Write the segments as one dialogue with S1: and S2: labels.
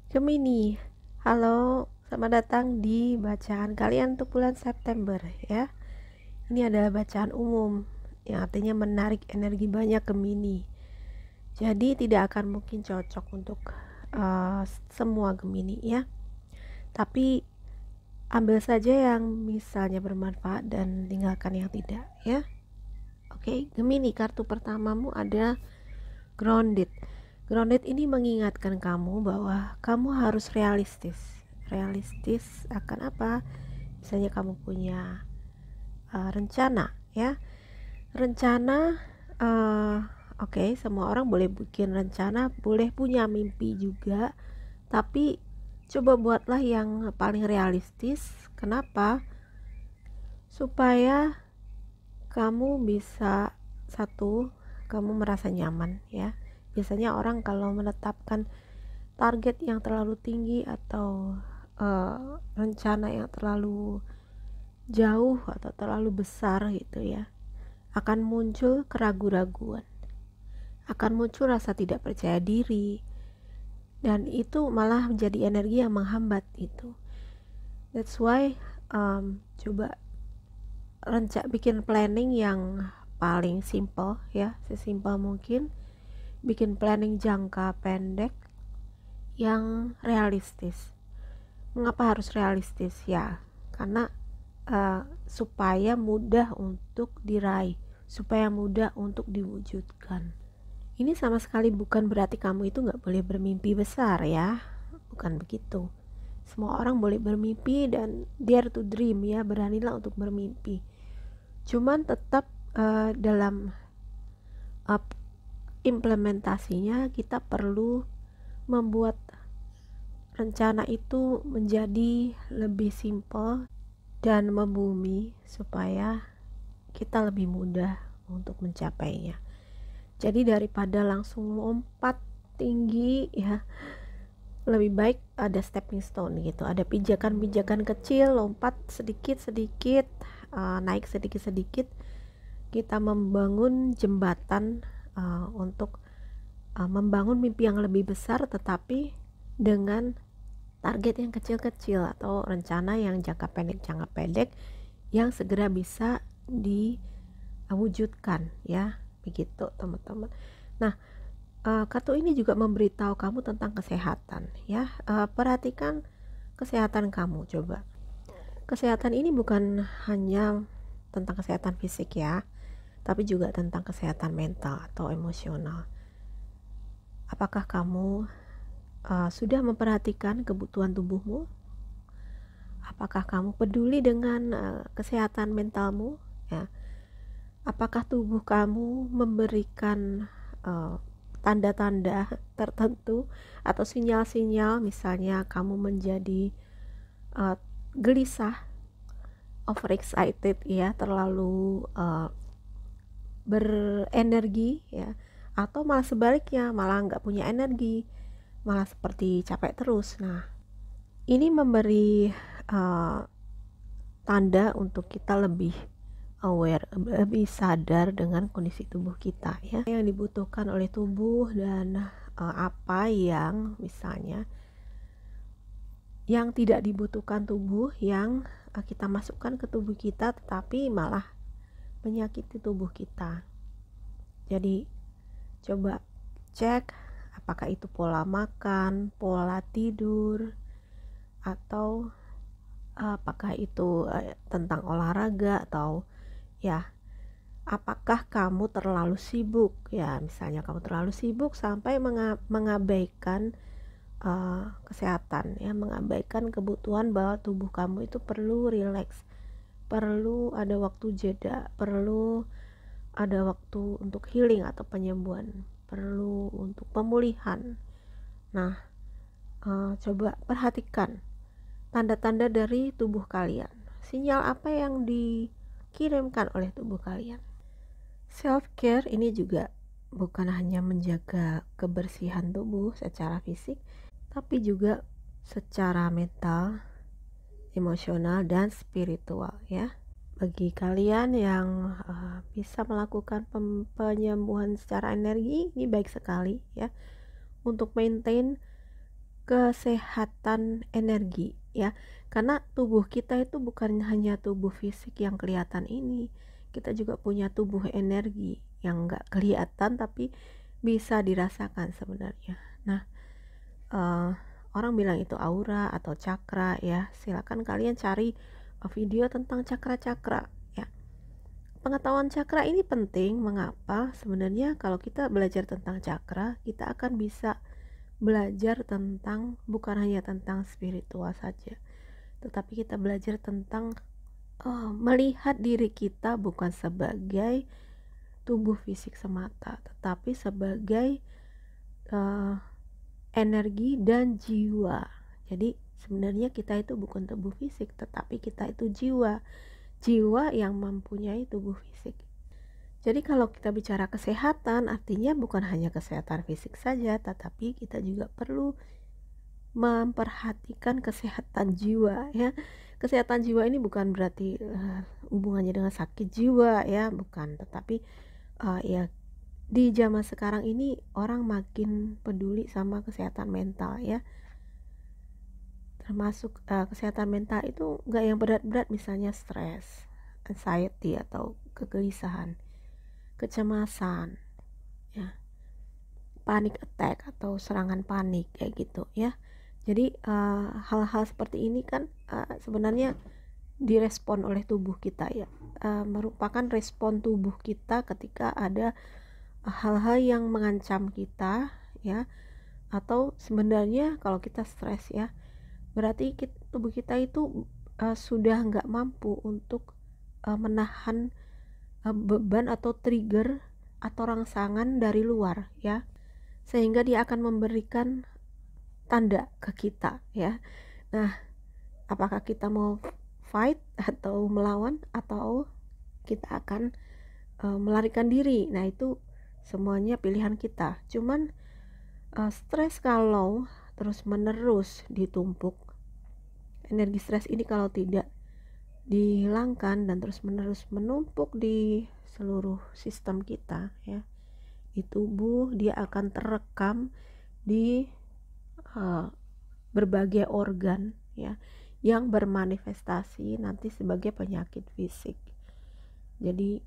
S1: Gemini, halo, selamat datang di bacaan kalian untuk bulan September ya. Ini adalah bacaan umum yang artinya menarik energi banyak Gemini. Jadi tidak akan mungkin cocok untuk semua Gemini ya. Tapi ambil saja yang misalnya bermanfaat dan tinggalkan yang tidak ya. Oke, Gemini, kartu pertamamu ada Grounded. Grounded ini mengingatkan kamu bahwa kamu harus realistis. Realistis akan apa? Misalnya kamu punya rencana, ya. Rencana, semua orang boleh bikin rencana, boleh punya mimpi juga, tapi coba buatlah yang paling realistis. Kenapa? Supaya kamu bisa satu, kamu merasa nyaman ya. Biasanya orang kalau menetapkan target yang terlalu tinggi atau rencana yang terlalu jauh atau terlalu besar gitu ya, akan muncul keraguan-raguan, akan muncul rasa tidak percaya diri, dan itu malah menjadi energi yang menghambat itu. That's why coba bikin planning yang paling simple ya, sesimpel mungkin. Bikin planning jangka pendek yang realistis. Mengapa harus realistis ya? Karena supaya mudah untuk diraih, supaya mudah untuk diwujudkan. Ini sama sekali bukan berarti kamu itu nggak boleh bermimpi besar ya, bukan begitu. Semua orang boleh bermimpi dan dare to dream ya, beranilah untuk bermimpi. Cuman tetap dalam implementasinya kita perlu membuat rencana itu menjadi lebih simpel dan membumi supaya kita lebih mudah untuk mencapainya. Jadi daripada langsung lompat tinggi ya, lebih baik ada stepping stone gitu, ada pijakan-pijakan kecil, lompat sedikit-sedikit, naik sedikit-sedikit, kita membangun jembatan untuk membangun mimpi yang lebih besar, tetapi dengan target yang kecil-kecil atau rencana yang jangka pendek yang segera bisa diwujudkan ya, begitu teman-teman. Nah, kartu ini juga memberitahu kamu tentang kesehatan ya. Perhatikan kesehatan kamu coba. Kesehatan ini bukan hanya tentang kesehatan fisik ya, tapi juga tentang kesehatan mental atau emosional. Apakah kamu sudah memperhatikan kebutuhan tubuhmu? Apakah kamu peduli dengan kesehatan mentalmu? Ya. Apakah tubuh kamu memberikan tanda-tanda tertentu atau sinyal-sinyal, misalnya kamu menjadi gelisah, overexcited ya, terlalu berenergi ya, atau malah sebaliknya, malah nggak punya energi, malah seperti capek terus. Nah, ini memberi tanda untuk kita lebih aware, lebih sadar dengan kondisi tubuh kita ya, yang dibutuhkan oleh tubuh dan apa yang misalnya yang tidak dibutuhkan tubuh, yang kita masukkan ke tubuh kita tetapi malah menyakiti tubuh kita. Jadi coba cek apakah itu pola makan, pola tidur, atau apakah itu tentang olahraga, atau ya apakah kamu terlalu sibuk ya, misalnya kamu terlalu sibuk sampai mengabaikan kesehatan ya, mengabaikan kebutuhan bahwa tubuh kamu itu perlu rileks, perlu ada waktu jeda, perlu ada waktu untuk healing atau penyembuhan, perlu untuk pemulihan. Nah, coba perhatikan tanda-tanda dari tubuh kalian. Sinyal apa yang dikirimkan oleh tubuh kalian? Self care ini juga bukan hanya menjaga kebersihan tubuh secara fisik, tapi juga secara mental, emosional, dan spiritual ya. Bagi kalian yang bisa melakukan penyembuhan secara energi, ini baik sekali ya, untuk maintain kesehatan energi ya. Karena tubuh kita itu bukan hanya tubuh fisik yang kelihatan ini, kita juga punya tubuh energi yang nggak kelihatan tapi bisa dirasakan sebenarnya. Nah, eh, orang bilang itu aura atau cakra ya. Silakan kalian cari video tentang cakra-cakra ya. Pengetahuan cakra ini penting. Mengapa? Sebenarnya kalau kita belajar tentang cakra, kita akan bisa belajar tentang bukan hanya tentang spiritual saja, tetapi kita belajar tentang melihat diri kita bukan sebagai tubuh fisik semata, tetapi sebagai uh, energi dan jiwa. Jadi sebenarnya kita itu bukan tubuh fisik, tetapi kita itu jiwa, jiwa yang mempunyai tubuh fisik. Jadi kalau kita bicara kesehatan, artinya bukan hanya kesehatan fisik saja, tetapi kita juga perlu memperhatikan kesehatan jiwa ya. Kesehatan jiwa ini bukan berarti hubungannya dengan sakit jiwa ya, bukan. Tetapi ya di zaman sekarang ini orang makin peduli sama kesehatan mental ya. Termasuk kesehatan mental itu nggak yang berat-berat, misalnya stres, anxiety atau kegelisahan, kecemasan ya, panic attack atau serangan panik kayak gitu ya. Jadi hal-hal seperti ini kan sebenarnya direspon oleh tubuh kita ya, merupakan respon tubuh kita ketika ada hal-hal yang mengancam kita ya, atau sebenarnya kalau kita stres ya, berarti tubuh kita itu sudah nggak mampu untuk menahan beban atau trigger atau rangsangan dari luar ya, sehingga dia akan memberikan tanda ke kita ya. Nah, apakah kita mau fight atau melawan, atau kita akan melarikan diri? Nah, itu semuanya pilihan kita. Cuman stres kalau terus menerus ditumpuk, energi stres ini kalau tidak dihilangkan dan terus menerus menumpuk di seluruh sistem kita ya, di tubuh, dia akan terekam di berbagai organ ya, yang bermanifestasi nanti sebagai penyakit fisik. Jadi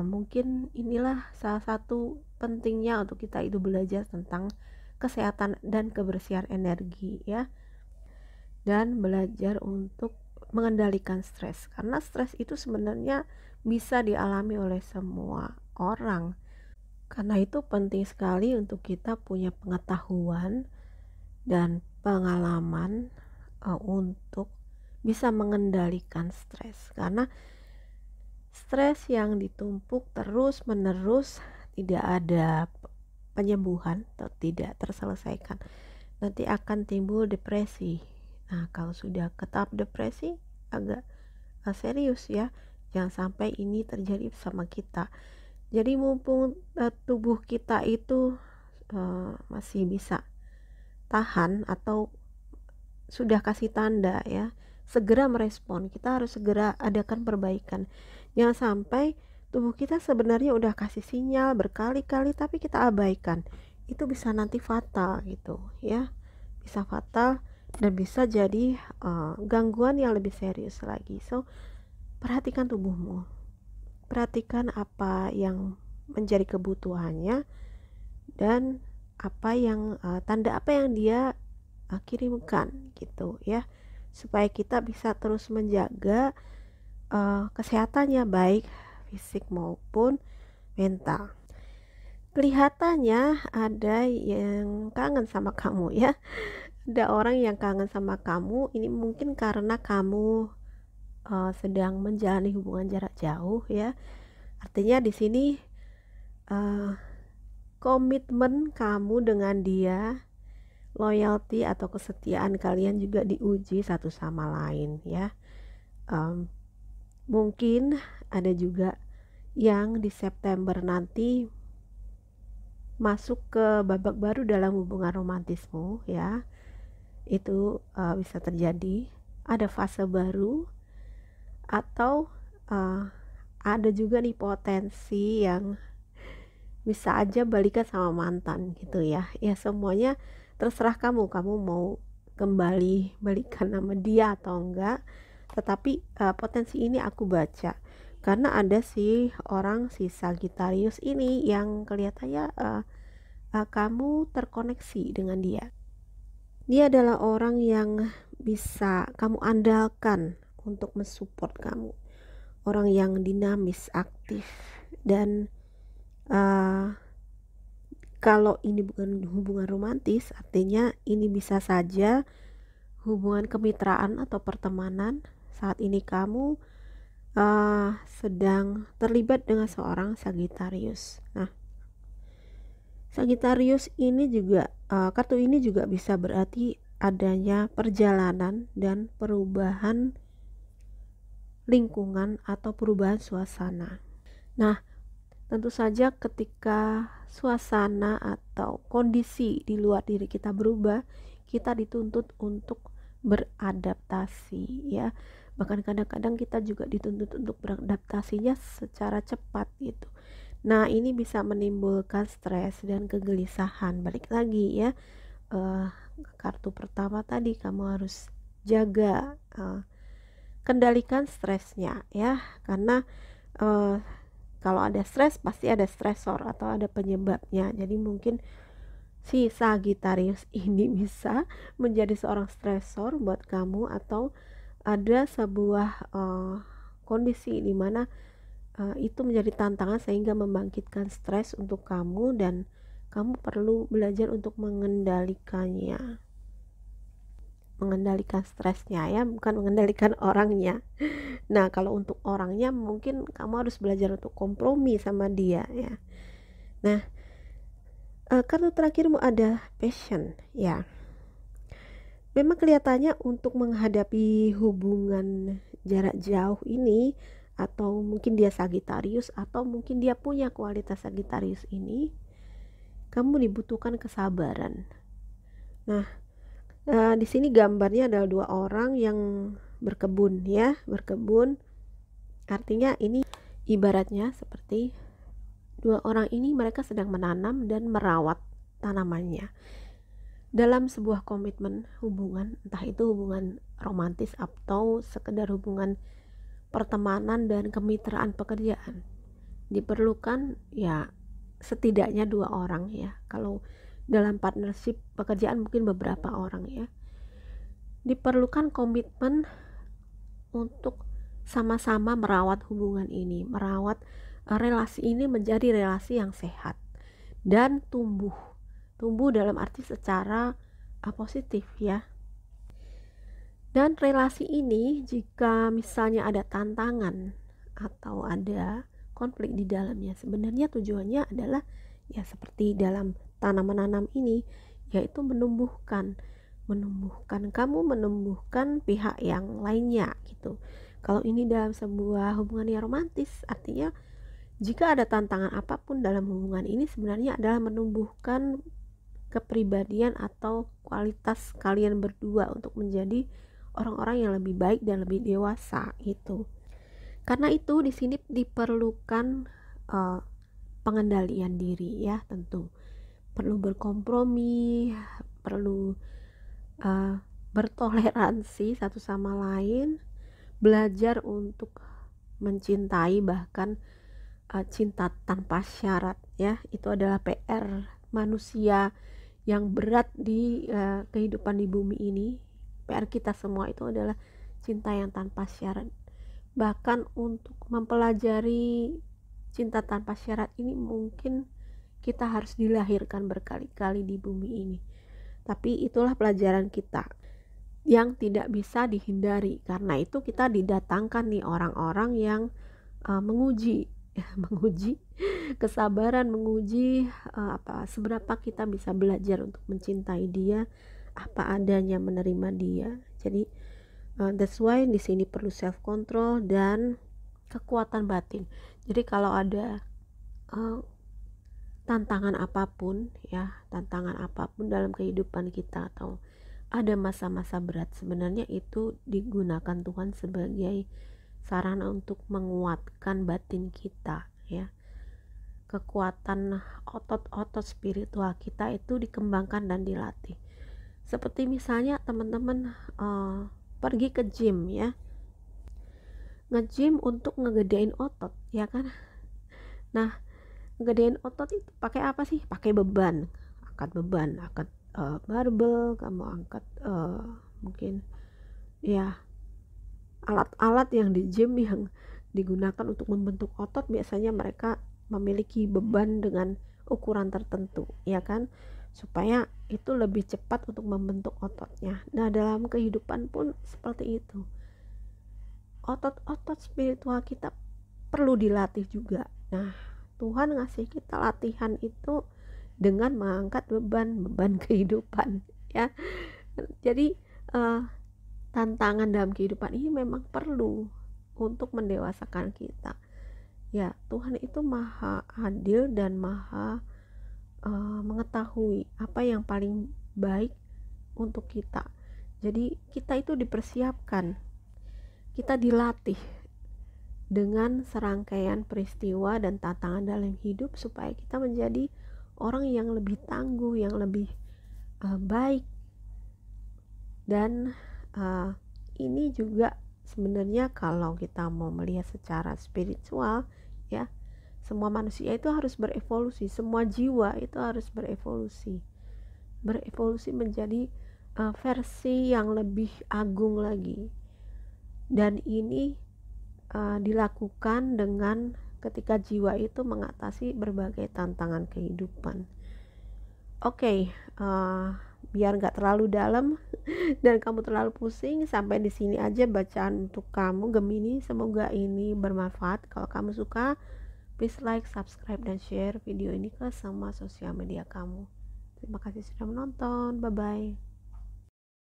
S1: mungkin inilah salah satu pentingnya untuk kita itu belajar tentang kesehatan dan kebersihan energi ya, dan belajar untuk mengendalikan stres, karena stres itu sebenarnya bisa dialami oleh semua orang. Karena itu penting sekali untuk kita punya pengetahuan dan pengalaman untuk bisa mengendalikan stres, karena stres yang ditumpuk terus menerus tidak ada penyembuhan atau tidak terselesaikan, nanti akan timbul depresi. Nah, kalau sudah ke tahap depresi agak serius ya, jangan sampai ini terjadi sama kita. Jadi mumpung tubuh kita itu masih bisa tahan atau sudah kasih tanda ya, segera merespon. Kita harus segera adakan perbaikan. Jangan sampai tubuh kita sebenarnya udah kasih sinyal berkali-kali tapi kita abaikan. Itu bisa nanti fatal gitu ya, bisa fatal dan bisa jadi gangguan yang lebih serius lagi. So, perhatikan tubuhmu, perhatikan apa yang menjadi kebutuhannya dan apa yang tanda apa yang dia kirimkan gitu ya, supaya kita bisa terus menjaga kesehatannya baik fisik maupun mental. Kelihatannya ada yang kangen sama kamu ya, ada orang yang kangen sama kamu. Ini mungkin karena kamu sedang menjalani hubungan jarak jauh ya. Artinya di sini komitmen kamu dengan dia, loyalty atau kesetiaan kalian juga diuji satu sama lain ya. Mungkin ada juga yang di September nanti masuk ke babak baru dalam hubungan romantismu ya. Itu bisa terjadi, ada fase baru, atau ada juga nih potensi yang bisa aja balikan sama mantan gitu ya. Ya semuanya terserah kamu mau kembali balikan nama dia atau enggak. Tetapi potensi ini aku baca karena ada sih orang si Sagittarius ini yang kelihatannya kamu terkoneksi dengan dia. Dia adalah orang yang bisa kamu andalkan untuk mensupport kamu, orang yang dinamis, aktif, dan uh, kalau ini bukan hubungan romantis, artinya ini bisa saja hubungan kemitraan atau pertemanan. Saat ini kamu sedang terlibat dengan seorang Sagittarius. Nah, Sagittarius ini juga kartu ini juga bisa berarti adanya perjalanan dan perubahan lingkungan atau perubahan suasana. Nah, tentu saja ketika suasana atau kondisi di luar diri kita berubah, kita dituntut untuk beradaptasi ya. Bahkan kadang-kadang kita juga dituntut untuk beradaptasinya secara cepat gitu. Nah, ini bisa menimbulkan stres dan kegelisahan. Balik lagi ya, kartu pertama tadi kamu harus jaga, kendalikan stresnya ya, karena kalau ada stres pasti ada stresor atau ada penyebabnya. Jadi mungkin si Sagittarius ini bisa menjadi seorang stresor buat kamu, atau ada sebuah kondisi di mana itu menjadi tantangan sehingga membangkitkan stres untuk kamu, dan kamu perlu belajar untuk mengendalikan stresnya ya, bukan mengendalikan orangnya. Nah, kalau untuk orangnya mungkin kamu harus belajar untuk kompromi sama dia ya. Nah, kartu terakhirmu ada passion ya. Memang kelihatannya untuk menghadapi hubungan jarak jauh ini, atau mungkin dia Sagittarius atau mungkin dia punya kualitas Sagittarius ini, kamu dibutuhkan kesabaran. Nah, di sini gambarnya adalah dua orang yang berkebun ya, berkebun. Artinya ini ibaratnya seperti dua orang ini mereka sedang menanam dan merawat tanamannya dalam sebuah komitmen hubungan, entah itu hubungan romantis atau sekedar hubungan pertemanan dan kemitraan pekerjaan. Diperlukan ya setidaknya dua orang ya. Kalau dalam partnership pekerjaan mungkin beberapa orang ya. Diperlukan komitmen untuk sama-sama merawat hubungan ini, merawat relasi ini menjadi relasi yang sehat dan tumbuh dalam arti secara positif ya. Dan relasi ini jika misalnya ada tantangan atau ada konflik di dalamnya, sebenarnya tujuannya adalah ya seperti dalam tanam-menanam ini, yaitu menumbuhkan kamu, menumbuhkan pihak yang lainnya gitu. Kalau ini dalam sebuah hubungan yang romantis, artinya jika ada tantangan apapun dalam hubungan ini sebenarnya adalah menumbuhkan kepribadian atau kualitas kalian berdua untuk menjadi orang-orang yang lebih baik dan lebih dewasa gitu. Karena itu di sini diperlukan pengendalian diri ya, tentu perlu berkompromi, perlu bertoleransi satu sama lain, belajar untuk mencintai, bahkan cinta tanpa syarat ya. Itu adalah PR manusia yang berat di kehidupan di bumi ini. PR kita semua itu adalah cinta yang tanpa syarat. Bahkan untuk mempelajari cinta tanpa syarat ini mungkin kita harus dilahirkan berkali-kali di bumi ini. Tapi itulah pelajaran kita yang tidak bisa dihindari. Karena itu kita didatangkan nih orang-orang yang menguji kesabaran, menguji seberapa kita bisa belajar untuk mencintai dia, apa adanya menerima dia. Jadi that's why di sini perlu self control dan kekuatan batin. Jadi kalau ada tantangan apapun dalam kehidupan kita, atau ada masa-masa berat, sebenarnya itu digunakan Tuhan sebagai sarana untuk menguatkan batin kita ya. Kekuatan otot-otot spiritual kita itu dikembangkan dan dilatih. Seperti misalnya teman-teman pergi ke gym ya, nge-gym untuk ngegedein otot ya kan. Nah, ngegedein otot itu pakai apa sih? Pakai beban, angkat barbel, kamu angkat mungkin ya alat-alat yang di gym yang digunakan untuk membentuk otot. Biasanya mereka memiliki beban dengan ukuran tertentu ya kan, supaya itu lebih cepat untuk membentuk ototnya. Nah, dalam kehidupan pun seperti itu, otot-otot spiritual kita perlu dilatih juga. Nah, Tuhan ngasih kita latihan itu dengan mengangkat beban kehidupan ya. Jadi tantangan dalam kehidupan ini memang perlu untuk mendewasakan kita. Ya, Tuhan itu maha adil dan maha mengetahui apa yang paling baik untuk kita. Jadi kita itu dipersiapkan, kita dilatih dengan serangkaian peristiwa dan tantangan dalam hidup supaya kita menjadi orang yang lebih tangguh, yang lebih baik. Dan ini juga sebenarnya kalau kita mau melihat secara spiritual ya, semua manusia itu harus berevolusi, semua jiwa itu harus berevolusi menjadi versi yang lebih agung lagi. Dan ini dilakukan dengan ketika jiwa itu mengatasi berbagai tantangan kehidupan. Oke, biar nggak terlalu dalam dan kamu terlalu pusing, sampai di sini aja bacaan untuk kamu Gemini. Semoga ini bermanfaat. Kalau kamu suka, please like, subscribe, dan share video ini ke semua sosial media kamu. Terima kasih sudah menonton. Bye bye.